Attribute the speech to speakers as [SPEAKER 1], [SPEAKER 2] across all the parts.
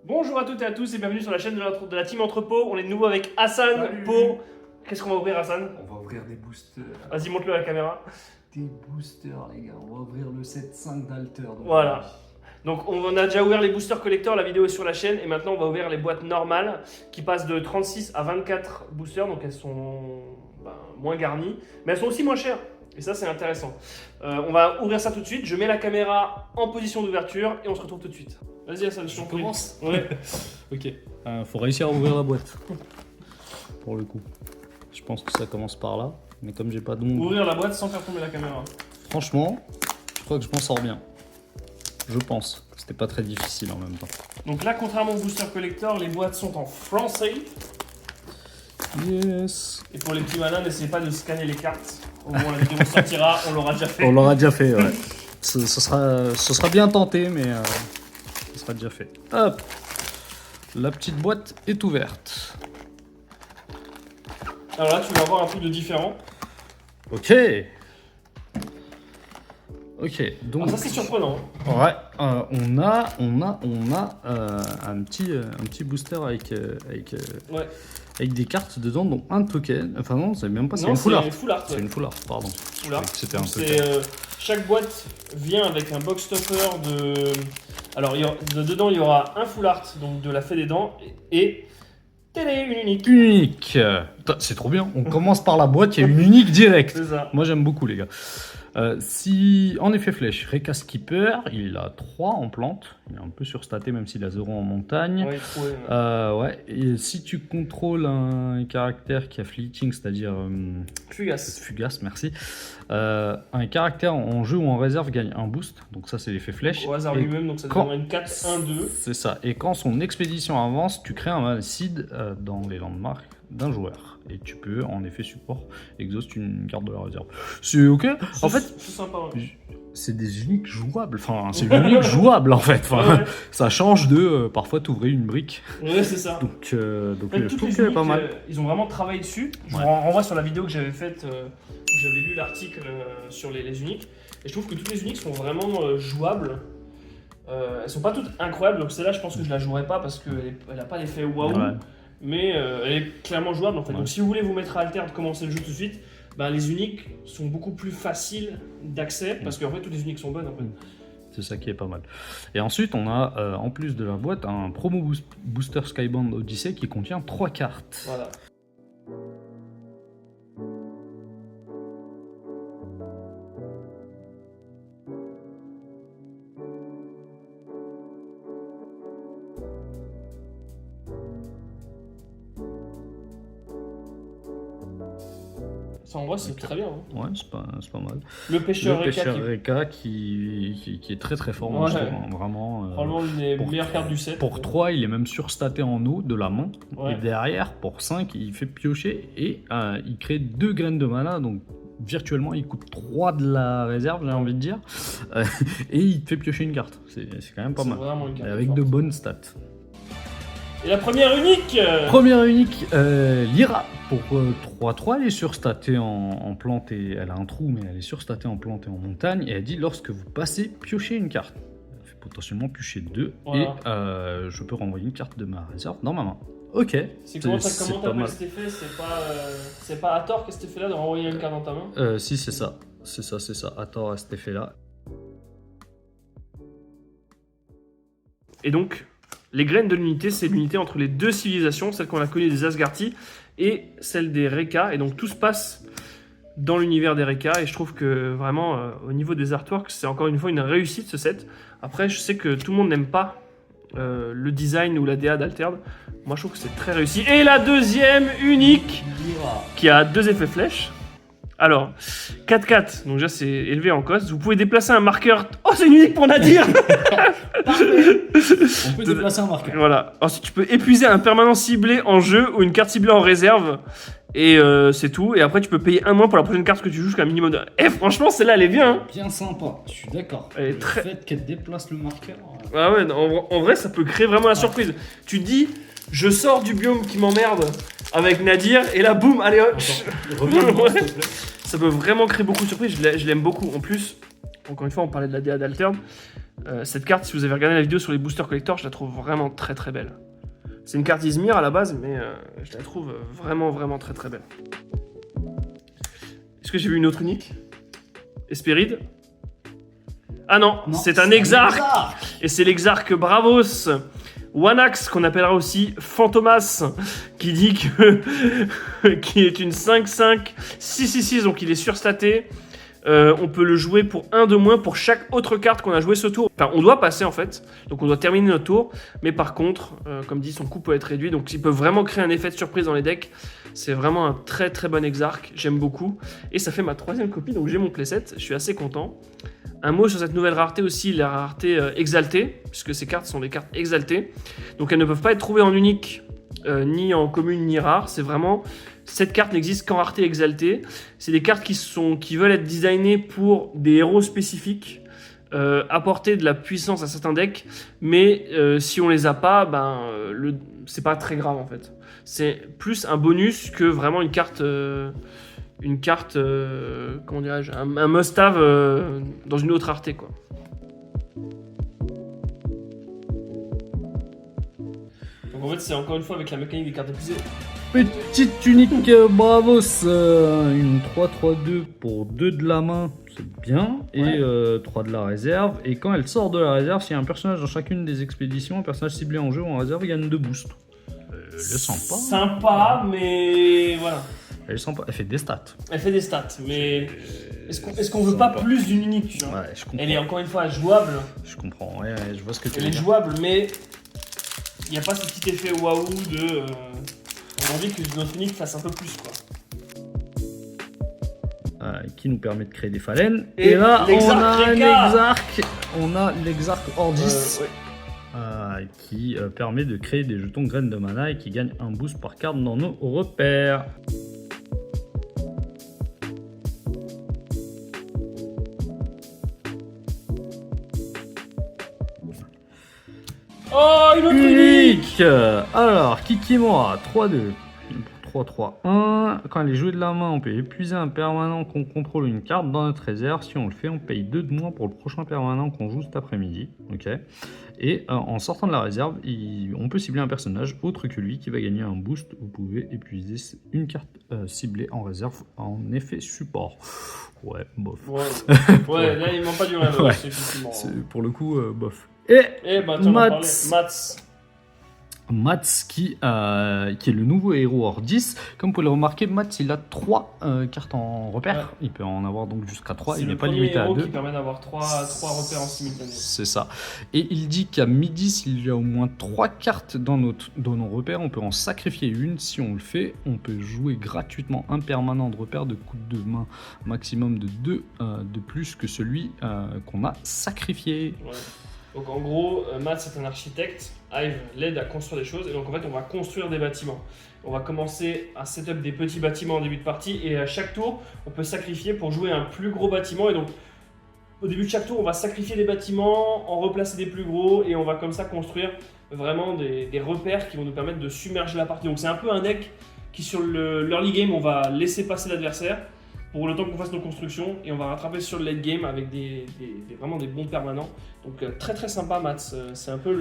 [SPEAKER 1] Bonjour à toutes et à tous et bienvenue sur la chaîne de la team Entrepôt. On est de nouveau avec Hassan.
[SPEAKER 2] Salut.
[SPEAKER 1] Pour... Qu'est-ce qu'on va ouvrir, Hassan?
[SPEAKER 2] On va ouvrir des boosters.
[SPEAKER 1] Vas-y, montre-le à la caméra.
[SPEAKER 2] Des boosters, les gars. On va ouvrir le 7.5 d'Alter.
[SPEAKER 1] Voilà. Donc on a déjà ouvert les boosters collector, la vidéo est sur la chaîne. Et maintenant on va ouvrir les boîtes normales qui passent de 36 à 24 boosters. Donc elles sont moins garnies. Mais elles sont aussi moins chères. Et ça c'est intéressant. On va ouvrir ça tout de suite. Je mets la caméra en position d'ouverture et on se retrouve tout de suite. Vas-y Hassan, je t'en prie.
[SPEAKER 3] commence.
[SPEAKER 1] Ouais.
[SPEAKER 3] Ok. Faut réussir à ouvrir la boîte. Pour le coup. Je pense que ça commence par là. Mais comme j'ai pas d'ongles.
[SPEAKER 1] Ouvrir la boîte sans faire tomber la caméra.
[SPEAKER 3] Franchement, je crois que je m'en sors bien. Je pense. C'était pas très difficile en même temps.
[SPEAKER 1] Donc là, contrairement au booster collector, les boîtes sont en français.
[SPEAKER 3] Yes.
[SPEAKER 1] Et pour les petits malins, n'essayez pas de scanner les cartes. Au moment où la vidéo sortira, on l'aura déjà fait.
[SPEAKER 3] On l'aura déjà fait, ouais. Ce sera bien tenté, mais ce sera déjà fait. Hop. La petite boîte est ouverte.
[SPEAKER 1] Alors là, tu vas avoir un truc de différent.
[SPEAKER 3] Ok. Ok, donc...
[SPEAKER 1] Alors ça, c'est surprenant.
[SPEAKER 3] Ouais, on a un petit booster avec
[SPEAKER 1] Ouais.
[SPEAKER 3] des cartes dedans, dont un token. Enfin non, c'est même pas, c'est
[SPEAKER 1] Non,
[SPEAKER 3] une full art.
[SPEAKER 1] C'est full art.
[SPEAKER 3] C'est une full art, pardon.
[SPEAKER 1] Full art.
[SPEAKER 3] C'était un
[SPEAKER 1] Donc,
[SPEAKER 3] token.
[SPEAKER 1] chaque boîte vient avec un box stopper de... Alors, dedans, il y aura un full art, donc de la Fée des Dents, et... Télé, une unique.
[SPEAKER 3] Unique. Putain, c'est trop bien. On commence par la boîte, il y a une unique directe.
[SPEAKER 1] C'est ça.
[SPEAKER 3] Moi j'aime beaucoup les gars. Si en effet flèche, Reka Skipper, il a 3 en plante, il est un peu surstaté même s'il a 0 en montagne.
[SPEAKER 1] Ouais, trop,
[SPEAKER 3] Ouais, et si tu contrôles un caractère qui a fleeting, c'est-à-dire fugace, merci. Un caractère en jeu ou en réserve gagne un boost, donc ça c'est l'effet flèche.
[SPEAKER 1] Au hasard
[SPEAKER 3] Et
[SPEAKER 1] lui-même, donc ça
[SPEAKER 3] quand-
[SPEAKER 1] donnera une 4, 1, 2.
[SPEAKER 3] C'est ça, et quand son expédition avance, tu crées un seed dans les landmarks d'un joueur. Et tu peux, en effet support, exhauste une carte de la réserve. C'est ok. En fait,
[SPEAKER 1] C'est sympa. Ouais.
[SPEAKER 3] c'est des uniques jouables. Enfin, c'est une unique jouable en fait. Enfin,
[SPEAKER 1] Ouais.
[SPEAKER 3] ça change de parfois t'ouvrir une brique.
[SPEAKER 1] Ouais, c'est ça.
[SPEAKER 3] Donc
[SPEAKER 1] En fait,
[SPEAKER 3] je
[SPEAKER 1] toutes
[SPEAKER 3] trouve
[SPEAKER 1] les
[SPEAKER 3] qu'elle est
[SPEAKER 1] uniques,
[SPEAKER 3] pas mal.
[SPEAKER 1] ils ont vraiment travaillé dessus. Je vous
[SPEAKER 3] Ouais.
[SPEAKER 1] renvoie sur la vidéo que j'avais faite, où j'avais lu l'article sur les uniques. Et je trouve que toutes les uniques sont vraiment jouables. Elles sont pas toutes incroyables, donc celle-là, je pense que je la jouerai pas parce qu'elle n'a pas l'effet waouh.
[SPEAKER 3] Ouais.
[SPEAKER 1] Mais elle est clairement jouable en fait.
[SPEAKER 3] Ouais.
[SPEAKER 1] Donc si vous voulez vous mettre à alter de commencer le jeu tout de suite, bah, les uniques sont beaucoup plus faciles d'accès parce qu'en fait toutes les uniques sont bonnes en fait.
[SPEAKER 3] C'est ça qui est pas mal. Et ensuite, on a en plus de la boîte un promo booster Skybound Odyssey qui contient 3 cartes.
[SPEAKER 1] Voilà. Ça en vrai c'est très bien. Hein.
[SPEAKER 3] Ouais, c'est pas mal.
[SPEAKER 1] Le pêcheur
[SPEAKER 3] Le
[SPEAKER 1] Reka
[SPEAKER 3] pêcheur
[SPEAKER 1] qui est
[SPEAKER 3] Reka qui est très très fort, moi,
[SPEAKER 1] Ouais.
[SPEAKER 3] je trouve, hein, vraiment.
[SPEAKER 1] probablement une des
[SPEAKER 3] pour-
[SPEAKER 1] meilleures cartes du set.
[SPEAKER 3] Pour 3, il est même surstaté en eau de la main.
[SPEAKER 1] Ouais.
[SPEAKER 3] Et derrière, pour 5, il fait piocher et il crée 2 graines de mana. Donc virtuellement, il coûte 3 de la réserve, j'ai envie de dire. Et il te fait piocher une carte. C'est quand même pas
[SPEAKER 1] C'est
[SPEAKER 3] mal.
[SPEAKER 1] vraiment une
[SPEAKER 3] Et
[SPEAKER 1] carte
[SPEAKER 3] avec
[SPEAKER 1] forte.
[SPEAKER 3] de bonnes stats.
[SPEAKER 1] Et la première unique
[SPEAKER 3] Première unique, Lyra. Pour 3-3, elle est surstatée en plante et elle a un trou, mais elle est surstatée en plante et en montagne. Et elle dit lorsque vous passez, piochez une carte. Elle fait potentiellement piocher 2.
[SPEAKER 1] Voilà.
[SPEAKER 3] Et je peux renvoyer une carte de ma réserve dans ma main. Ok.
[SPEAKER 1] C'est comment
[SPEAKER 3] c'est pas
[SPEAKER 1] t'appelles
[SPEAKER 3] mal.
[SPEAKER 1] cet effet? C'est pas à tort que cet effet-là de renvoyer une carte dans ta main?
[SPEAKER 3] Si, c'est ça. C'est ça. Attends, à cet effet-là.
[SPEAKER 1] Et donc, les graines de l'unité, c'est l'unité entre les deux civilisations, celle qu'on a connue des Asgarthi et celle des Reka. Et donc, tout se passe dans l'univers des Reka. Et je trouve que vraiment, au niveau des artworks, c'est encore une fois une réussite ce set. Après, je sais que tout le monde n'aime pas le design ou la DA d'Altered. Moi, je trouve que c'est très réussi. Et la deuxième unique,
[SPEAKER 2] Lyra.
[SPEAKER 1] qui a 2 effets flèches. Alors, 4-4, donc déjà c'est élevé en coste. Vous pouvez déplacer un marqueur. Oh, c'est une unique pour Nadir!
[SPEAKER 3] On peut déplacer un marqueur.
[SPEAKER 1] Voilà. Ensuite, tu peux épuiser un permanent ciblé en jeu ou une carte ciblée en réserve. Et c'est tout. Et après, tu peux payer 1 mois pour la prochaine carte que tu joues jusqu'à un minimum de. Eh, franchement, celle-là, elle est bien. Hein.
[SPEAKER 3] Bien sympa, je suis d'accord.
[SPEAKER 1] Elle est
[SPEAKER 3] Le
[SPEAKER 1] très-
[SPEAKER 3] fait qu'elle déplace le marqueur.
[SPEAKER 1] Ah ouais, non, en vrai, ça peut créer vraiment la surprise. Tu te dis, je sors du biome qui m'emmerde avec Nadir, et là, boum, allez hop.
[SPEAKER 3] Reviens,
[SPEAKER 1] Ouais.
[SPEAKER 3] s'il te plaît.
[SPEAKER 1] Ça peut vraiment créer beaucoup de surprises. Je l'aime beaucoup. En plus, encore une fois, on parlait de la DA d'Altern. Cette carte, si vous avez regardé la vidéo sur les boosters collector, je la trouve vraiment très très belle. C'est une carte Izmir à la base, mais je la trouve vraiment vraiment très très belle. Est-ce que j'ai vu une autre unique? Hespéride? Ah non, c'est un Exarch. Et c'est l'Exarch Bravos Wanax, qu'on appellera aussi Fantomas, qui dit que qui est une 5-5 6-6-6, donc il est surstaté. On peut le jouer pour 1 de moins pour chaque autre carte qu'on a joué ce tour. Enfin, on doit passer en fait, donc on doit terminer notre tour. Mais par contre, comme dit, son coût peut être réduit, donc il peut vraiment créer un effet de surprise dans les decks. C'est vraiment un très très bon Exarch, j'aime beaucoup. Et ça fait ma 3e copie, donc j'ai mon playset, je suis assez content. Un mot sur cette nouvelle rareté aussi, la rareté exaltée, puisque ces cartes sont des cartes exaltées. Donc elles ne peuvent pas être trouvées en unique, ni en commune, ni rare. C'est vraiment... Cette carte n'existe qu'en rareté exaltée. C'est des cartes qui veulent être designées pour des héros spécifiques, apporter de la puissance à certains decks, mais si on les a pas, c'est pas très grave en fait. C'est plus un bonus que vraiment une carte, comment dirais-je, un must-have dans une autre rareté quoi. Donc en fait c'est encore une fois avec la mécanique des cartes épuisées.
[SPEAKER 3] Petite unique Bravos, une 3-3-2 pour 2 de la main, c'est bien, et 3 de la réserve. Et quand elle sort de la réserve, s'il y a un personnage dans chacune des expéditions, un personnage ciblé en jeu ou en réserve, il gagne 2 boosts. Elle est sympa.
[SPEAKER 1] Sympa, mais voilà.
[SPEAKER 3] Elle est sympa, elle fait des stats.
[SPEAKER 1] Elle fait des stats, mais est-ce qu'on veut pas plus d'une unique, tu vois?
[SPEAKER 3] Ouais, je comprends.
[SPEAKER 1] Elle est encore une fois jouable.
[SPEAKER 3] Je comprends, ouais, je vois ce que tu veux
[SPEAKER 1] Elle est
[SPEAKER 3] dire.
[SPEAKER 1] jouable, mais il n'y a pas ce petit effet waouh de... on a envie que notre unique fasse un peu plus, quoi.
[SPEAKER 3] Qui nous permet de créer des phalènes.
[SPEAKER 1] Et
[SPEAKER 3] là, on a un
[SPEAKER 1] Reka.
[SPEAKER 3] Exarch. On a l'Exarch Ordis. Qui permet de créer des jetons graines de mana et qui gagne un boost par carte dans nos repères.
[SPEAKER 1] Oh, une autre unique.
[SPEAKER 3] Alors, Kikimora, 3-2. 3-3-1. Quand elle est jouée de la main, on peut épuiser un permanent qu'on contrôle une carte dans notre réserve. Si on le fait, on paye 2 de moins pour le prochain permanent qu'on joue cet après-midi. Ok. Et en sortant de la réserve, on peut cibler un personnage autre que lui qui va gagner un boost. Vous pouvez épuiser une carte ciblée en réserve en effet support. Ouais, bof.
[SPEAKER 1] Ouais, là il manque pas du rêve,
[SPEAKER 3] Ouais.
[SPEAKER 1] effectivement.
[SPEAKER 3] Pour le coup, bof. Et
[SPEAKER 1] Tiens, on va parler.
[SPEAKER 3] Mats qui est le nouveau héros Ordis. Comme vous pouvez le remarquer, Mats il a 3 cartes en repère. Ouais. Il peut en avoir donc jusqu'à 3. Il n'est pas limité à 2.
[SPEAKER 1] C'est le qui permet d'avoir 3 repères en simultané.
[SPEAKER 3] C'est ça. Et il dit qu'à midi, s'il y a au moins 3 cartes dans nos repères, on peut en sacrifier une. Si on le fait, on peut jouer gratuitement un permanent de repère de coût de main maximum de 2 de plus que celui qu'on a sacrifié.
[SPEAKER 1] Ouais. Donc en gros, Matt c'est un architecte, Hive l'aide à construire des choses, et donc en fait on va construire des bâtiments. On va commencer à setup des petits bâtiments en début de partie, et à chaque tour, on peut sacrifier pour jouer un plus gros bâtiment, et donc au début de chaque tour, on va sacrifier des bâtiments, en replacer des plus gros, et on va comme ça construire vraiment des repères qui vont nous permettre de submerger la partie. Donc c'est un peu un deck qui sur l'early game, on va laisser passer l'adversaire, pour le temps qu'on fasse nos constructions, et on va rattraper sur le late game avec vraiment des bons permanents. Donc très très sympa Mats, c'est un peu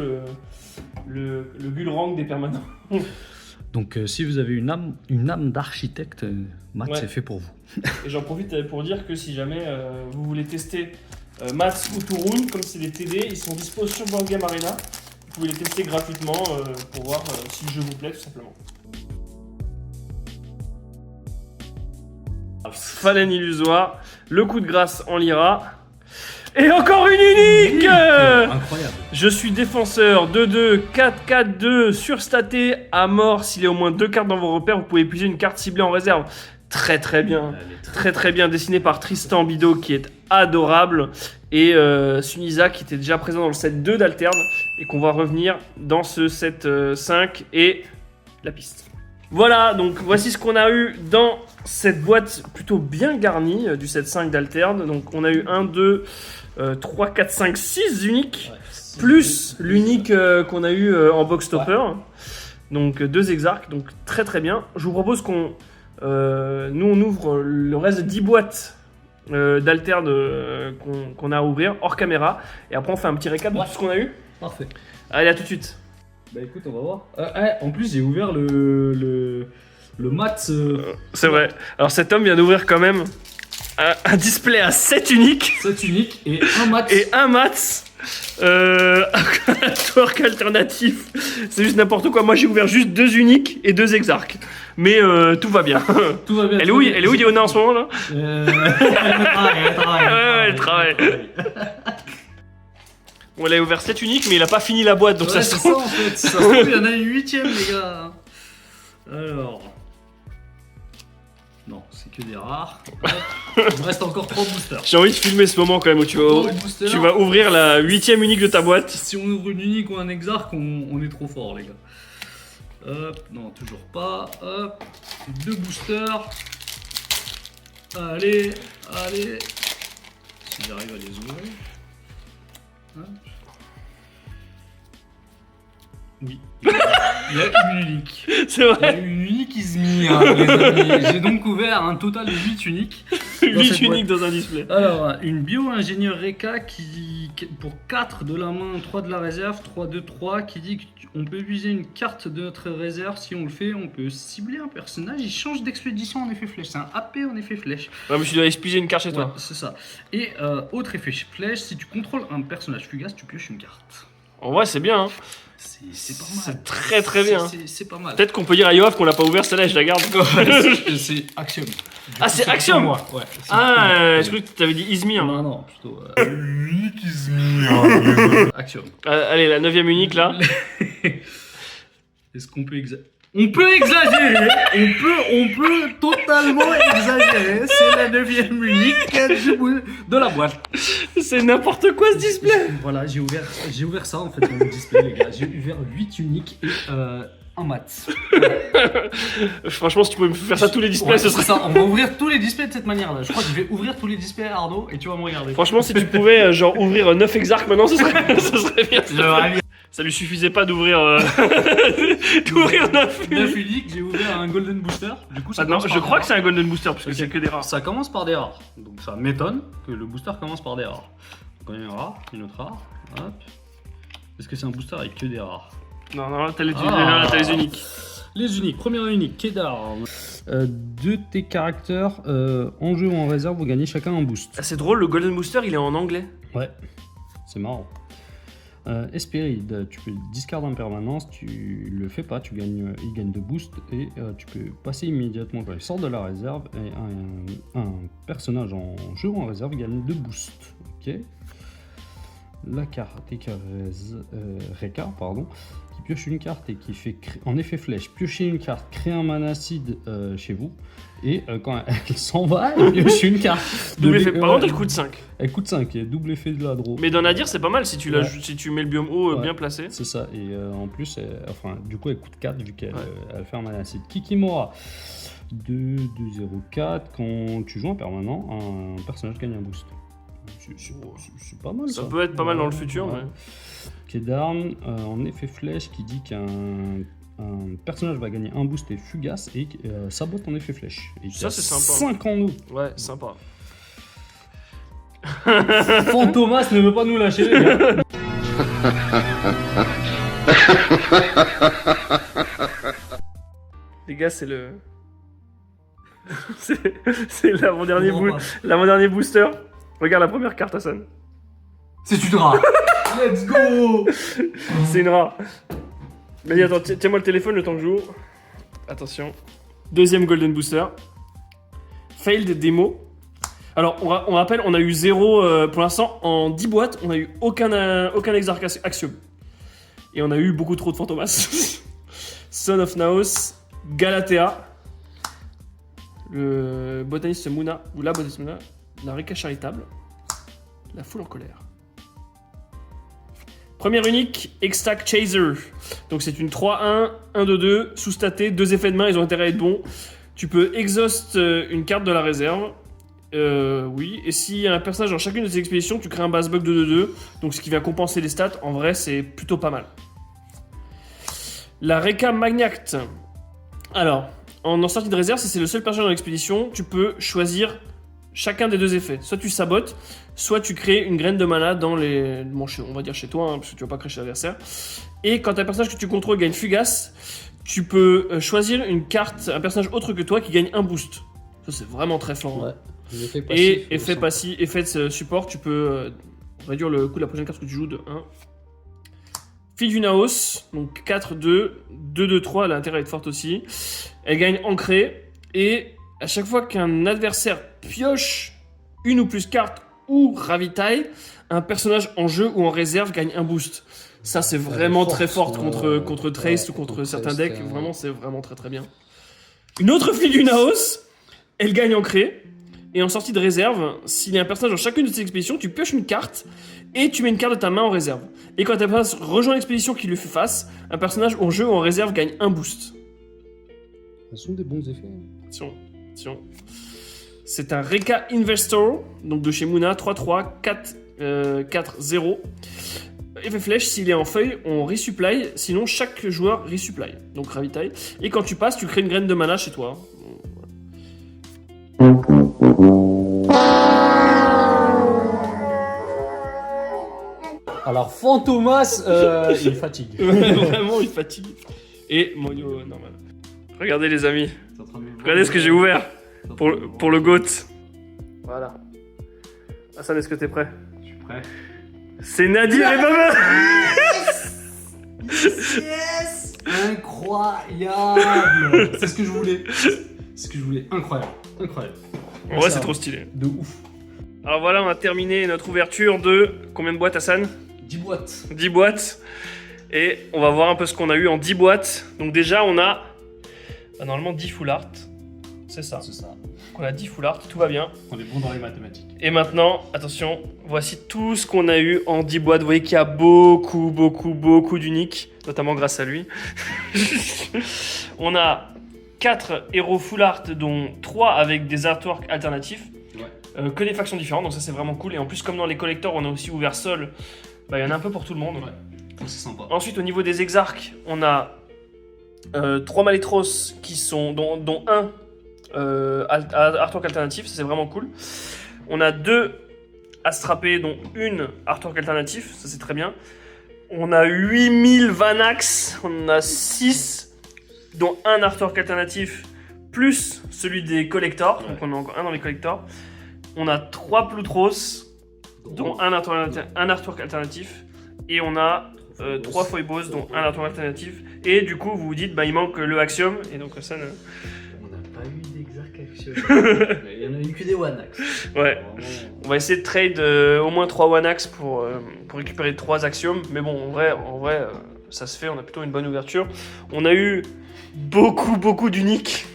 [SPEAKER 1] le Gulrang des permanents.
[SPEAKER 3] Donc si vous avez une âme d'architecte, Mats c'est fait pour vous.
[SPEAKER 1] Et j'en profite pour dire que si jamais vous voulez tester Mats ou Turun, comme c'est des TD, ils sont dispo sur Board Game Arena. Vous pouvez les tester gratuitement pour voir si le jeu vous plaît tout simplement. Phalène illusoire, le coup de grâce en Lyra. Et encore une unique.
[SPEAKER 3] Incroyable. Je
[SPEAKER 1] suis défenseur 2-2, 4-4-2, surstaté à mort. S'il y a au moins 2 cartes dans vos repères, vous pouvez épuiser une carte ciblée en réserve. Très très bien. Très bien dessiné par Tristan Bido qui est adorable. Et Sunisa qui était déjà présent dans le set 2 d'Altern et qu'on va revenir dans ce set 5 et la piste. Voilà, donc voici ce qu'on a eu dans cette boîte plutôt bien garnie du set 5 d'Altern. Donc on a eu 1, 2, 3, 4, 5, 6 uniques, plus l'unique qu'on a eu en box topper. Ouais. Donc 2 Exarchs, donc très très bien. Je vous propose qu'on on ouvre le reste de 10 boîtes d'alter qu'on a à ouvrir hors caméra. Et après, on fait un petit récap de tout ce qu'on a eu.
[SPEAKER 3] Parfait.
[SPEAKER 1] Allez, à tout de suite.
[SPEAKER 3] Bah écoute, on va voir. En plus, j'ai ouvert le mat.
[SPEAKER 1] C'est vrai. Alors, cet homme vient d'ouvrir quand même un display à 7 uniques.
[SPEAKER 3] 7 unique et un mat.
[SPEAKER 1] Et un mats. Twerk alternatif. C'est juste n'importe quoi. Moi, j'ai ouvert juste 2 uniques et 2 exarques. Mais tout va bien.
[SPEAKER 3] Tout va bien.
[SPEAKER 1] Elle est où Diona en ce moment là? Elle travaille. On l'a ouvert 7 uniques, mais il a pas fini la boîte, donc
[SPEAKER 3] Ouais,
[SPEAKER 1] ça
[SPEAKER 3] c'est
[SPEAKER 1] se
[SPEAKER 3] ça
[SPEAKER 1] trouve.
[SPEAKER 3] en fait. Ça se trouve, il y en a une 8ème, les gars. Alors. Non, c'est que des rares. Il me reste encore 3 boosters.
[SPEAKER 1] J'ai envie de filmer ce moment quand même où tu vas ouvrir la 8ème unique de ta boîte.
[SPEAKER 3] Si on ouvre une unique ou un exarque, on est trop fort, les gars. Hop, non, toujours pas. Hop, 2 boosters. Allez. Si j'arrive à les ouvrir. Hop. Oui. Il y a une unique.
[SPEAKER 1] C'est
[SPEAKER 3] Il y a
[SPEAKER 1] vrai.
[SPEAKER 3] une unique Izmi, hein, les amis. J'ai donc ouvert un total de 8 uniques.
[SPEAKER 1] 8 uniques dans un display.
[SPEAKER 3] Alors, une bio-ingénieur Reka qui pour 4 de la main, 3 de la réserve, 3-2-3, qui dit qu'on peut utiliser une carte de notre réserve. Si on le fait, on peut cibler un personnage. Il change d'expédition en effet flèche. C'est un AP en effet flèche.
[SPEAKER 1] Ouais, mais tu dois expliquer une carte chez
[SPEAKER 3] Ouais,
[SPEAKER 1] toi.
[SPEAKER 3] c'est ça. Et autre effet flèche, si tu contrôles un personnage fugace, tu pioches une carte.
[SPEAKER 1] En vrai, c'est bien. Hein.
[SPEAKER 3] C'est pas mal.
[SPEAKER 1] C'est très très bien.
[SPEAKER 3] C'est pas mal.
[SPEAKER 1] Peut-être qu'on peut dire à Yoav qu'on l'a pas ouvert, celle-là, je la garde.
[SPEAKER 3] C'est Axiom.
[SPEAKER 1] Ah, c'est Axiom.
[SPEAKER 3] moi. Ouais.
[SPEAKER 1] Ah, je croyais que tu avais dit Izmir.
[SPEAKER 3] Non, plutôt.
[SPEAKER 2] Unique Izmi.
[SPEAKER 3] Axiom.
[SPEAKER 1] Allez, la 9ème unique là.
[SPEAKER 3] Est-ce qu'on peut exagérer? On peut exagérer. on peut totalement exagérer. C'est la 9ème unique de la boîte.
[SPEAKER 1] C'est n'importe quoi ce display.
[SPEAKER 3] Voilà, j'ai ouvert ça en fait dans le display, les gars. J'ai ouvert 8 uniques et un mat.
[SPEAKER 1] Franchement, si tu pouvais me faire ça tous les displays,
[SPEAKER 3] Ouais,
[SPEAKER 1] ce
[SPEAKER 3] c'est
[SPEAKER 1] serait.
[SPEAKER 3] ça. On va ouvrir tous les displays de cette manière-là. Je crois que je vais ouvrir tous les displays à Arnaud et tu vas me regarder.
[SPEAKER 1] Franchement, si tu pouvais genre ouvrir 9 exarques maintenant, ce serait bien. Ça lui suffisait pas d'ouvrir d'ouvrir 9
[SPEAKER 3] 9 uniques, j'ai ouvert un golden booster. Du coup, ça
[SPEAKER 1] non,
[SPEAKER 3] commence
[SPEAKER 1] je
[SPEAKER 3] par
[SPEAKER 1] crois
[SPEAKER 3] des
[SPEAKER 1] que c'est un golden booster parce que
[SPEAKER 3] Ok.
[SPEAKER 1] c'est que des rares.
[SPEAKER 3] Ça commence par des rares. Donc ça m'étonne que le booster commence par des rares. Donc on a une rare, une autre rare. Hop. Est-ce que c'est un booster avec que des rares?
[SPEAKER 1] Non, t'as les,
[SPEAKER 3] Ah.
[SPEAKER 1] t'as les uniques.
[SPEAKER 3] Les uniques. Première unique, Kedar. De tes caractères en jeu ou en réserve, vous gagnez chacun un boost.
[SPEAKER 1] Ah, c'est drôle, le golden booster il est en anglais.
[SPEAKER 3] Ouais, c'est marrant. Espéride, tu peux discarder en permanence, tu le fais pas, il gagne 2 boosts et tu peux passer immédiatement quand il sort de la réserve et un personnage en jeu ou en réserve gagne 2 boosts. Ok. La carte Reka, pardon, qui pioche une carte et qui fait en effet flèche, piocher une carte, créer un mana seed chez vous et quand elle s'en va, elle pioche une carte.
[SPEAKER 1] Double effet. Par contre, elle coûte 5.
[SPEAKER 3] Elle coûte 5 et double effet de la draw.
[SPEAKER 1] Mais dans Nadir, c'est pas mal si tu,
[SPEAKER 3] Ouais.
[SPEAKER 1] si tu mets le biome haut
[SPEAKER 3] Ouais.
[SPEAKER 1] bien placé.
[SPEAKER 3] C'est ça, et en plus, du coup, elle coûte 4 vu qu'elle
[SPEAKER 1] Ouais.
[SPEAKER 3] elle fait un mana seed. Kikimora 2-2-0-4, quand tu joues en permanent, un personnage gagne un boost. C'est pas mal ça.
[SPEAKER 1] Ça peut être pas mal dans le
[SPEAKER 3] Ouais,
[SPEAKER 1] futur.
[SPEAKER 3] ouais.
[SPEAKER 1] Mais...
[SPEAKER 3] Kedarn, en effet flèche, qui dit qu'un personnage va gagner un boost et fugace et sabote en effet flèche. Et
[SPEAKER 1] Ça, c'est sympa.
[SPEAKER 3] 5 en nous.
[SPEAKER 1] Ouais, sympa.
[SPEAKER 3] Fantomas ne veut pas nous lâcher, les gars.
[SPEAKER 1] Les gars, c'est le. c'est l'avant-dernier
[SPEAKER 3] Comment pas
[SPEAKER 1] l'avant-dernier booster. Regarde la première carte, Hassan.
[SPEAKER 3] C'est une rare. Let's go.
[SPEAKER 1] C'est une rare. Mais attends, tiens-moi le téléphone le temps que j'ouvre. Attention. Deuxième Golden Booster. Failed démo. Alors, on rappelle, on a eu 0 pour l'instant. En 10 boîtes, on a eu aucun Exarch Axiom. Et on a eu beaucoup trop de Fantomas. Son of Naos, Galatea, le botaniste Muna, ou la botaniste Muna, la Reka charitable, la foule en colère. Première unique, Extac Chaser. Donc c'est une 3-1, 1-2-2, sous-statée, 2 effets de main, ils ont intérêt à être bons. Tu peux exhaust une carte de la réserve. Oui, et s'il y a un personnage dans chacune de tes expéditions, tu crées un base bug de 2-2, donc ce qui va compenser les stats. En vrai, c'est plutôt pas mal. La Reka Magnact. Alors, en sortie de réserve, si c'est le seul personnage dans l'expédition, tu peux choisir chacun des deux effets. Soit tu sabotes, soit tu crées une graine de mana dans les... Bon, on va dire chez toi, hein, parce que tu vas pas créer chez l'adversaire. Et quand un personnage que tu contrôles gagne fugace, tu peux choisir une carte, un personnage autre que toi qui gagne un boost. Ça, c'est vraiment très fort.
[SPEAKER 3] Ouais.
[SPEAKER 1] Hein.
[SPEAKER 3] L'effet passif,
[SPEAKER 1] Et effet passif, effet de support, tu peux réduire le coût de la prochaine carte que tu joues de 1. Fille du Naos, donc 4-2, 2-2-3, elle a intérêt à être forte aussi. Elle gagne ancré, et à chaque fois qu'un adversaire pioche une ou plus cartes ou ravitaille, un personnage en jeu ou en réserve gagne un boost. Ça, c'est vraiment très fort contre Trace ou contre certains decks. Vraiment, c'est vraiment très très bien. Une autre fille du Naos, elle gagne ancré. Et en sortie de réserve, s'il y a un personnage dans chacune de ces expéditions, tu pioches une carte et tu mets une carte de ta main en réserve. Et quand un personnage rejoint l'expédition qui lui fait face, un personnage en jeu ou en réserve gagne un boost.
[SPEAKER 3] Ce sont des bons effets.
[SPEAKER 1] Attention, attention. C'est un Reka Investor, donc de chez Muna, 3-3, 4-0. Effet flèche, s'il est en feuille, on resupply, sinon chaque joueur resupply, donc ravitaille. Et quand tu passes, tu crées une graine de mana chez toi.
[SPEAKER 3] Alors, Fantomas, il fatigue.
[SPEAKER 1] Vraiment, il fatigue. Et Monio, normal. Regardez les amis, regardez ce que j'ai ouvert pour le GOAT. Voilà. Hassan, est-ce que t'es prêt?
[SPEAKER 2] Je suis prêt.
[SPEAKER 1] C'est Nadir et Baba.
[SPEAKER 2] Yes. Incroyable. C'est ce que je voulais. C'est ce que je voulais. Incroyable. Incroyable.
[SPEAKER 1] En vrai, c'est trop stylé.
[SPEAKER 2] De ouf.
[SPEAKER 1] Alors voilà, on a terminé notre ouverture de... Combien de boîtes, Hassan?
[SPEAKER 2] 10 boîtes.
[SPEAKER 1] 10 boîtes. Et on va voir un peu ce qu'on a eu en 10 boîtes. Donc déjà, on a... normalement 10 full art. C'est ça.
[SPEAKER 2] C'est ça.
[SPEAKER 1] On a 10 full art, tout va bien.
[SPEAKER 2] On est bon dans les mathématiques.
[SPEAKER 1] Et maintenant, attention, voici tout ce qu'on a eu en 10 boîtes. Vous voyez qu'il y a beaucoup d'uniques, notamment grâce à lui. On a 4 héros full art, dont 3 avec des artworks alternatifs.
[SPEAKER 2] Ouais.
[SPEAKER 1] Que des factions différentes, donc ça c'est vraiment cool. Et en plus, comme dans les collectors, on a aussi ouvert seul, bah, il y en a un peu pour tout le monde.
[SPEAKER 2] Ouais. C'est sympa.
[SPEAKER 1] Ensuite, au niveau des exarques, on a 3 Malétros qui sont, dont un artwork alternatif, ça c'est vraiment cool. On a 2 Astrapés, dont une artwork alternatif, ça c'est très bien. On a 8000 Vanax, on a 6, dont un artwork alternatif, plus celui des collectors, donc on a encore un dans les collectors. On a 3 Plutros, dont un artwork alternatif, et on a 3 Foibos, dont un artwork alternatif. Et du coup, vous vous dites, bah, il manque le Axiom, et donc ça...
[SPEAKER 2] On n'a pas eu d'exarc Axiom. Il y en a eu que des Wanax.
[SPEAKER 1] Ouais.
[SPEAKER 2] Vraiment...
[SPEAKER 1] On va essayer de trade au moins 3 Wanax pour récupérer 3 Axioms, mais bon, en vrai ça se fait, on a plutôt une bonne ouverture. On a eu beaucoup d'uniques.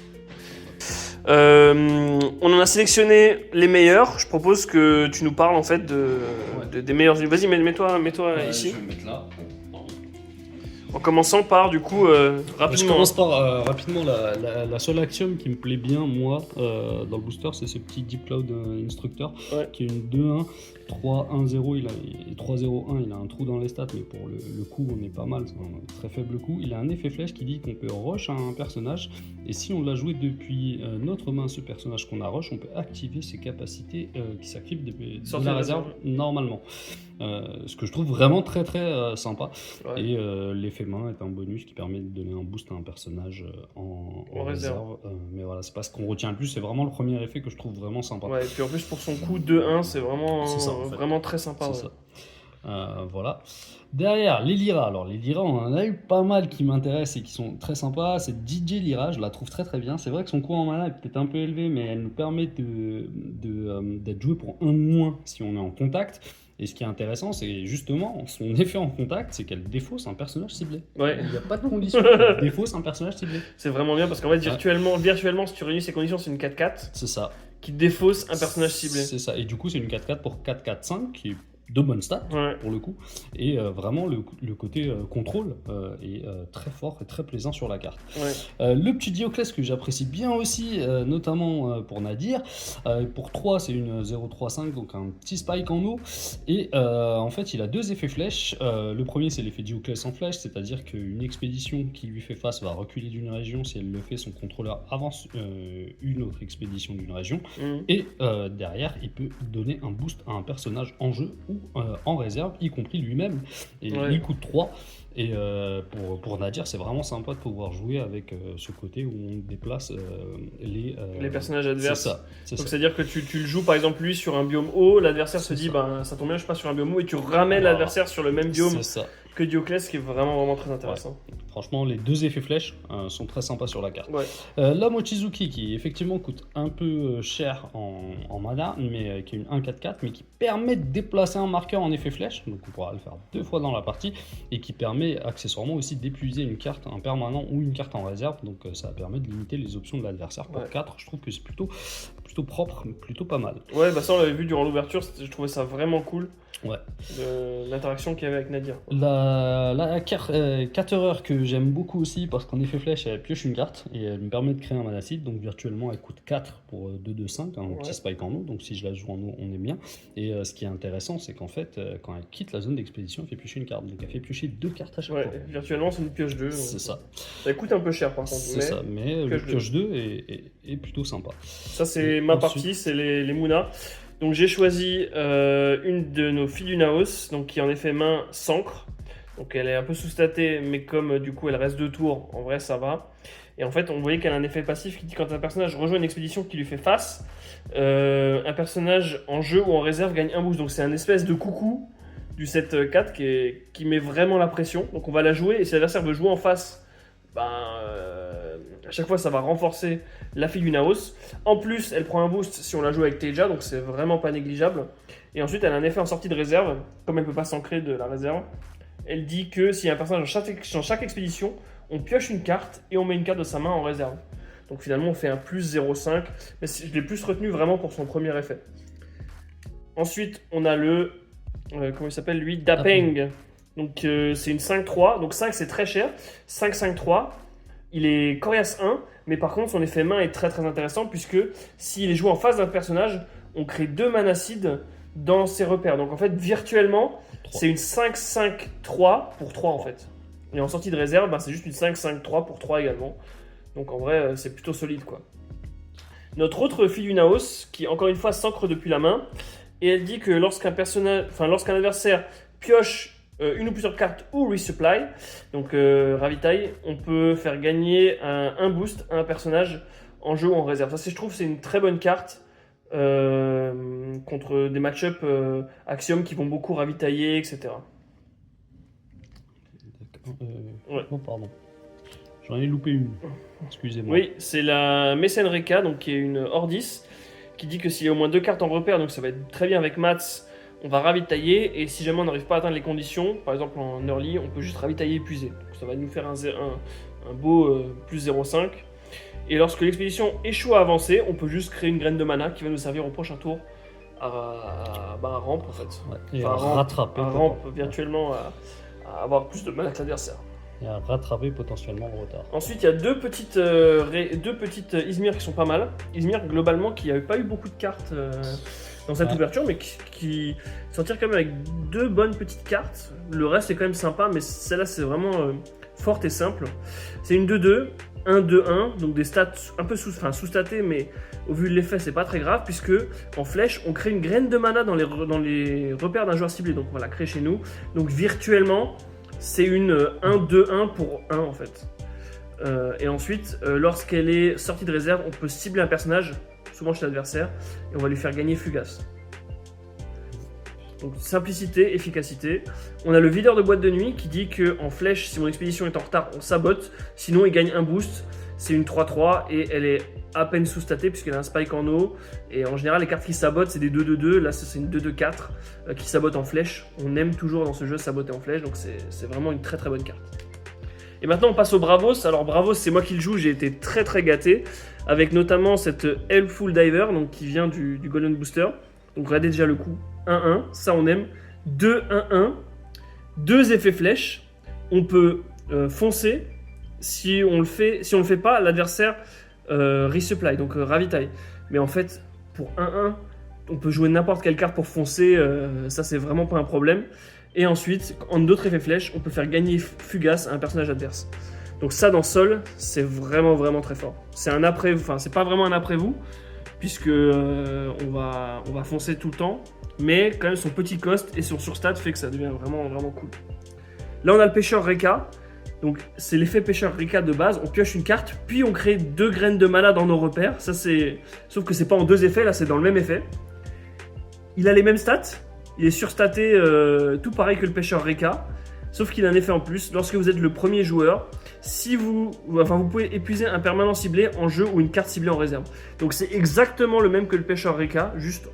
[SPEAKER 1] On en a sélectionné les meilleurs. Je propose que tu nous parles en fait des meilleurs. Vas-y, mets-toi ici.
[SPEAKER 2] Je vais me mettre là.
[SPEAKER 1] En commençant par du coup rapidement.
[SPEAKER 4] Je commence par rapidement la seule axiome qui me plaît bien moi dans le booster, c'est ce petit Deep Cloud Instructor qui est une 2-1, 3-1-0, il a 3-0-1, il a un trou dans les stats, mais pour le coup on est pas mal, c'est un très faible coup. Il a un effet flèche qui dit qu'on peut rush un personnage, et si on l'a joué depuis notre main, ce personnage qu'on a rush, on peut activer ses capacités qui s'activent de la réserve normalement. Ce que je trouve vraiment très sympa. Ouais. Et l'effet main est un bonus qui permet de donner un boost à un personnage en réserve. Mais voilà, c'est pas ce qu'on retient le plus, c'est vraiment le premier effet que je trouve vraiment sympa.
[SPEAKER 1] Ouais, et puis en plus pour son coup 2-1, c'est vraiment, en fait. Vraiment très sympa.
[SPEAKER 4] C'est ça. Voilà. Derrière, les Lyra. Alors, les Lyra, on en a eu pas mal qui m'intéressent et qui sont très sympas. C'est DJ Lyra, je la trouve très bien. C'est vrai que son coût en mana est peut-être un peu élevé, mais elle nous permet d'être joué pour un moins si on est en contact. Et ce qui est intéressant, c'est justement son effet en contact, c'est qu'elle défausse un personnage ciblé.
[SPEAKER 1] Ouais.
[SPEAKER 4] Il n'y a pas de condition, elle défausse un personnage ciblé.
[SPEAKER 1] C'est vraiment bien parce qu'en fait, virtuellement, si tu réunis ces conditions, c'est une 4-4.
[SPEAKER 4] C'est ça.
[SPEAKER 1] Qui défausse un personnage ciblé.
[SPEAKER 4] C'est ça. Et du coup, c'est une 4-4 pour 4-4-5 qui est de bonnes stats
[SPEAKER 1] Ouais.
[SPEAKER 4] pour le coup, et vraiment le côté contrôle est très fort et très plaisant sur la carte.
[SPEAKER 1] Ouais.
[SPEAKER 4] Le petit Dioclès que j'apprécie bien aussi, notamment pour Nadir. Pour 3, c'est une 0-3-5, donc un petit spike en eau. Et en fait, il a 2 effets flèches. Le premier, c'est l'effet Dioclès en flèche, c'est-à-dire qu'une expédition qui lui fait face va reculer d'une région. Si elle le fait, son contrôleur avance une autre expédition d'une région. Et derrière, il peut donner un boost à un personnage en jeu ou en réserve, y compris lui-même. Et il coûte 3. Et pour Nadir, c'est vraiment sympa de pouvoir jouer avec ce côté où on déplace
[SPEAKER 1] Les personnages adverses.
[SPEAKER 4] C'est ça.
[SPEAKER 1] Donc c'est-à-dire que tu le joues par exemple lui sur un biome haut, l'adversaire se dit ben ça tombe bien je passe sur un biome haut et tu ramènes
[SPEAKER 4] Voilà.
[SPEAKER 1] l'adversaire sur le même biome
[SPEAKER 4] C'est ça.
[SPEAKER 1] que Dioclès, qui est vraiment très intéressant.
[SPEAKER 4] Franchement, les 2 effets flèches sont très sympas sur la carte.
[SPEAKER 1] Ouais.
[SPEAKER 4] La Mochizuki, qui effectivement coûte un peu cher en mana, mais qui est une 1-4-4, mais qui permet de déplacer un marqueur en effet flèche, donc on pourra le faire 2 fois dans la partie, et qui permet accessoirement aussi d'épuiser une carte, un permanent ou une carte en réserve, donc ça permet de limiter les options de l'adversaire. Pour 4, je trouve que c'est plutôt propre, plutôt pas mal.
[SPEAKER 1] Ouais, bah ça on l'avait vu durant l'ouverture, je trouvais ça vraiment cool.
[SPEAKER 4] Ouais.
[SPEAKER 1] L'interaction qu'il y avait avec Nadir.
[SPEAKER 4] La carte 4 heures que j'aime beaucoup aussi parce qu'en effet flèche elle pioche une carte et elle me permet de créer un mana seed, donc virtuellement elle coûte 4 pour 2-2-5, un petit spike en eau, donc si je la joue en eau on est bien. Et ce qui est intéressant c'est qu'en fait quand elle quitte la zone d'expédition elle fait piocher une carte, donc elle fait piocher 2 cartes à chaque fois.
[SPEAKER 1] Virtuellement c'est une pioche 2.
[SPEAKER 4] C'est ça.
[SPEAKER 1] Ça coûte un peu cher par contre.
[SPEAKER 4] C'est ça, mais le pioche 2 est plutôt sympa.
[SPEAKER 1] Ça c'est ma partie, c'est les Muna. Donc j'ai choisi une de nos filles du Naos, donc qui en effet main s'ancre. Donc elle est un peu sous-statée, mais comme du coup elle reste 2 tours, en vrai ça va. Et en fait on voyait qu'elle a un effet passif qui dit quand un personnage rejoint une expédition qui lui fait face, un personnage en jeu ou en réserve gagne un boost. Donc c'est un espèce de coucou du set 4 qui met vraiment la pression. Donc on va la jouer et si l'adversaire veut jouer en face, à chaque fois ça va renforcer la fille du Naos. En plus elle prend un boost si on la joue avec Teja, donc c'est vraiment pas négligeable. Et ensuite elle a un effet en sortie de réserve, comme elle peut pas s'ancrer de la réserve. Elle dit que s'il y a un personnage dans chaque expédition, on pioche une carte et on met une carte de sa main en réserve. Donc finalement on fait un plus 0,5, mais je l'ai plus retenu vraiment pour son premier effet. Ensuite on a le, comment il s'appelle lui, Dapeng. Donc c'est une 5-3, donc 5 c'est très cher, 5-5-3, il est coriace 1, mais par contre son effet main est très intéressant puisque s'il est joué en face d'un personnage, on crée 2 mana seed dans ses repères. Donc en fait virtuellement c'est une 5-5-3 pour 3 en fait. Et en sortie de réserve, c'est juste une 5-5-3 pour 3 également. Donc en vrai c'est plutôt solide quoi. Notre autre fille du Naos qui encore une fois s'ancre depuis la main, et elle dit que lorsqu'un adversaire pioche une ou plusieurs cartes ou resupply, donc ravitaille, on peut faire gagner un boost à un personnage en jeu ou en réserve. Ça, je trouve, c'est une très bonne carte contre des match-up Axiom qui vont beaucoup ravitailler, etc.
[SPEAKER 4] D'accord. Oh, pardon. J'en ai loupé une. Excusez-moi.
[SPEAKER 1] Oui, c'est la Mécène Reka, donc qui est une Ordis, qui dit que s'il y a au moins 2 cartes en repère, donc ça va être très bien avec Mats, on va ravitailler, et si jamais on n'arrive pas à atteindre les conditions, par exemple en early, on peut juste ravitailler et épuiser. Donc ça va nous faire un beau plus 0,5. Et lorsque l'expédition échoue à avancer, on peut juste créer une graine de mana qui va nous servir au prochain tour à rampe en fait.
[SPEAKER 4] Ouais, et à rattraper.
[SPEAKER 1] À rampe virtuellement à avoir plus de mana que l'adversaire.
[SPEAKER 4] Et à rattraper potentiellement en retard.
[SPEAKER 1] Ensuite, il y a deux petites Izmir qui sont pas mal. Izmir, globalement, qui n'avait pas eu beaucoup de cartes dans cette ouverture, mais qui s'en tire quand même avec 2 bonnes petites cartes. Le reste est quand même sympa, mais celle-là, c'est vraiment forte et simple. C'est une 2-2, 1-2-1, donc des stats un peu sous-statées, mais au vu de l'effet, c'est pas très grave, puisque en flèche, on crée une graine de mana dans les repères d'un joueur ciblé. Donc on va la créer chez nous. Donc virtuellement, c'est une 1-2-1 pour 1 en fait. Et ensuite, lorsqu'elle est sortie de réserve, on peut cibler un personnage, souvent chez l'adversaire, et on va lui faire gagner Fugace. Donc simplicité, efficacité. On a le videur de boîte de nuit qui dit qu'en flèche, si mon expédition est en retard, on sabote, sinon il gagne un boost. C'est une 3-3 et elle est à peine sous-statée puisqu'elle a un spike en eau. Et en général, les cartes qui sabotent, c'est des 2-2-2. Là, c'est une 2-2-4 qui sabote en flèche. On aime toujours dans ce jeu saboter en flèche, donc c'est vraiment une très bonne carte. Et maintenant, on passe au Bravos. Alors Bravos, c'est moi qui le joue, j'ai été très gâté. Avec notamment cette Helpful Diver donc, qui vient du Golden Booster. Donc regardez déjà le coup, 1-1, ça on aime. 2 1-1, 2 effets flèches. On peut foncer. Si on le fait pas, l'adversaire resupply, donc ravitaille. Mais en fait, pour 1-1, on peut jouer n'importe quelle carte pour foncer. Ça, c'est vraiment pas un problème. Et ensuite, en d'autres effets flèches, on peut faire gagner fugace à un personnage adverse. Donc ça, dans Sol, c'est vraiment, vraiment très fort. C'est un après, enfin, c'est pas vraiment un après-vous, puisque on va foncer tout le temps. Mais quand même, son petit cost et son surstat fait que ça devient vraiment, vraiment cool. Là, on a le pêcheur Reka. Donc, c'est l'effet pêcheur Reka de base. On pioche une carte, puis on crée 2 graines de mana dans nos repères. Ça, c'est... Sauf que c'est pas en 2 effets, là, c'est dans le même effet. Il a les mêmes stats. Il est surstaté tout pareil que le pêcheur Reka. Sauf qu'il a un effet en plus. Lorsque vous êtes le premier joueur, si vous pouvez épuiser un permanent ciblé en jeu ou une carte ciblée en réserve. Donc, c'est exactement le même que le pêcheur Reka, juste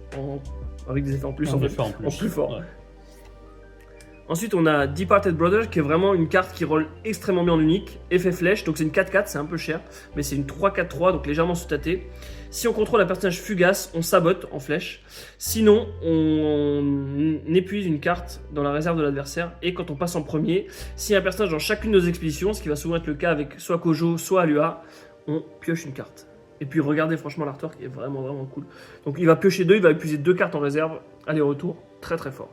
[SPEAKER 1] avec des effets en plus, en plus fort.
[SPEAKER 4] Ouais.
[SPEAKER 1] Ensuite, on a Departed Brother, qui est vraiment une carte qui roll extrêmement bien en unique. Effet flèche, donc c'est une 4-4, c'est un peu cher, mais c'est une 3-4-3, donc légèrement sous-tatée. Si on contrôle un personnage fugace, on sabote en flèche. Sinon, on épuise une carte dans la réserve de l'adversaire. Et quand on passe en premier, si un personnage dans chacune de nos expéditions, ce qui va souvent être le cas avec soit Kojo, soit Alua, on pioche une carte. Et puis regardez franchement l'artwork qui est vraiment, vraiment cool. Donc il va piocher 2, il va épuiser 2 cartes en réserve. Aller-retour, très très fort.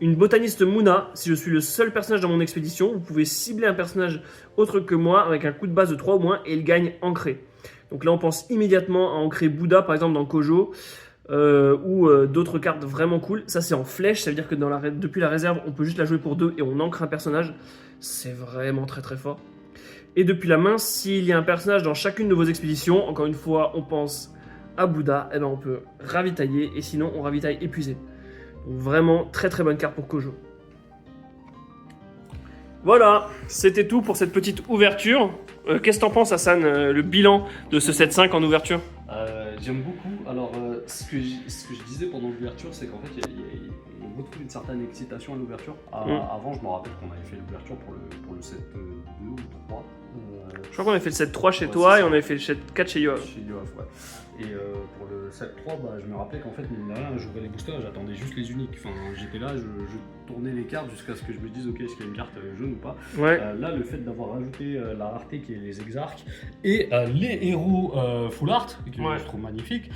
[SPEAKER 1] Une botaniste Muna, si je suis le seul personnage dans mon expédition, vous pouvez cibler un personnage autre que moi avec un coup de base de 3 ou moins et il gagne ancré. Donc là on pense immédiatement à ancrer Bouddha par exemple dans Kojo ou d'autres cartes vraiment cool. Ça c'est en flèche, ça veut dire que depuis la réserve on peut juste la jouer pour 2 et on ancre un personnage. C'est vraiment très très fort. Et depuis la main, s'il y a un personnage dans chacune de vos expéditions, encore une fois on pense à Bouddha, et ben on peut ravitailler et sinon on ravitaille épuisé. Donc vraiment très très bonne carte pour Kojo. Voilà, c'était tout pour cette petite ouverture. Qu'est-ce que t'en penses, Hassan, le bilan de ce 7-5 en ouverture?
[SPEAKER 4] J'aime beaucoup. Alors, ce que je disais pendant l'ouverture, c'est qu'en fait, on retrouve une certaine excitation à l'ouverture. Avant, je me rappelle qu'on avait fait l'ouverture pour le set 2 ou 3.
[SPEAKER 1] Je crois qu'on avait fait le 7-3 chez toi et on avait fait le 7-4 chez Yoav.
[SPEAKER 4] Chez Yoav, ouais. Et pour le 7-3, je me rappelais qu'en fait, j'ouvrais les boosters, j'attendais juste les uniques. Enfin, j'étais là, je tournais les cartes jusqu'à ce que je me dise, ok, est-ce qu'il y a une carte jaune ou pas.
[SPEAKER 1] Ouais.
[SPEAKER 4] Là, le fait d'avoir ajouté la rareté qui est les exarques et les héros full art, que je trouve magnifique,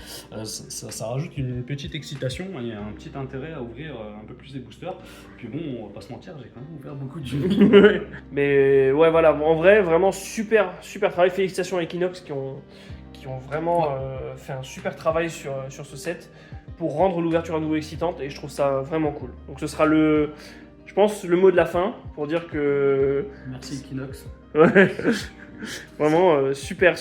[SPEAKER 4] ça rajoute une petite excitation et un petit intérêt à ouvrir un peu plus les boosters. Puis bon, on va pas se mentir, j'ai quand même ouvert beaucoup de jeux.
[SPEAKER 1] Mais ouais, voilà, en vrai, vraiment super travail. Félicitations à Equinox qui ont vraiment fait un super travail sur ce set pour rendre l'ouverture à nouveau excitante et je trouve ça vraiment cool. Donc ce sera je pense, le mot de la fin pour dire que...
[SPEAKER 2] Merci Equinox.
[SPEAKER 1] Ouais. Vraiment super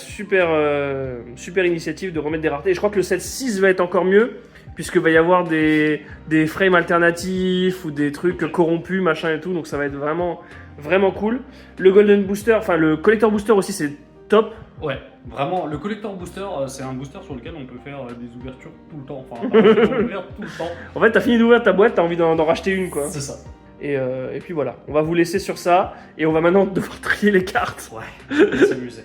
[SPEAKER 1] initiative de remettre des raretés. Et je crois que le set 6 va être encore mieux puisque va y avoir des frames alternatifs ou des trucs corrompus, machin et tout. Donc ça va être vraiment, vraiment cool. Le Golden Booster, enfin le Collector Booster aussi, c'est top.
[SPEAKER 4] Ouais, vraiment, le Collector Booster, c'est un booster sur lequel on peut faire des ouvertures tout le temps. Enfin, on peut ouvrir tout le temps.
[SPEAKER 1] En fait, t'as fini d'ouvrir ta boîte, t'as envie d'en racheter une, quoi.
[SPEAKER 4] C'est ça.
[SPEAKER 1] Et puis voilà, on va vous laisser sur ça et on va maintenant devoir trier les cartes.
[SPEAKER 4] Ouais, on va s'amuser.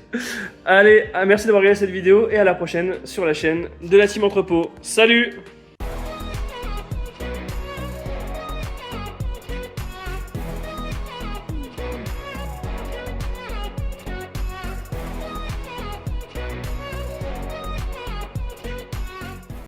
[SPEAKER 1] Allez, merci d'avoir regardé cette vidéo et à la prochaine sur la chaîne de la Team Entrepôt. Salut!